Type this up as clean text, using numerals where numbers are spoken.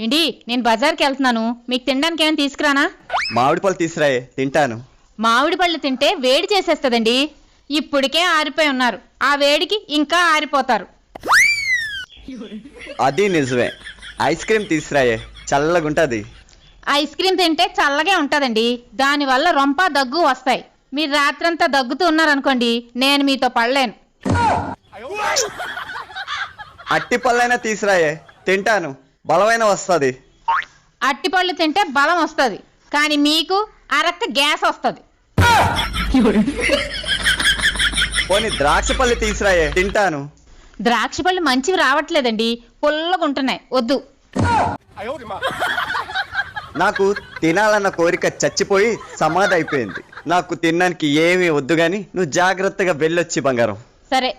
ఏంటి నేను బజార్కి వెళ్తున్నాను, మీకు తినడానికి ఏమైనా తీసుకురానా? మామిడి పళ్ళు తీసురాయే, తింటాను. మామిడి పళ్ళు తింటే వేడి చేసేస్తుందండి. ఇప్పటికే ఆరిపోయి ఉన్నారు, ఆ వేడికి ఇంకా ఆరిపోతారు. అది నిజమే. ఐస్ క్రీమ్ తీసురాయే, చల్లగుంటది. ఐస్ క్రీమ్ తింటే చల్లగే ఉంటుందండి, దానివల్ల రొంప దగ్గు వస్తాయి. మీరు రాత్రంతా దగ్గుతూ ఉన్నారనుకోండి, నేను మీతో పడలేను. అట్టి పళ్ళైనా తీసురాయే, తింటాను. బలమైన వస్తుంది. అట్టిపళ్ళు తింటే బలం వస్తుంది, కానీ మీకు అరక్క గ్యాస్ వస్తుంది. పోనీ ద్రాక్ష పళ్ళు తీసురాయే, తింటాను. ద్రాక్ష పళ్ళు మంచివి రావట్లేదండి, పుల్లగా ఉంటున్నాయి, వద్దు. నాకు తినాలన్న కోరిక చచ్చిపోయి సమాధి అయిపోయింది. నాకు తినడానికి ఏమీ వద్దు గాని నువ్వు జాగ్రత్తగా వెళ్ళొచ్చి బంగారం. సరే.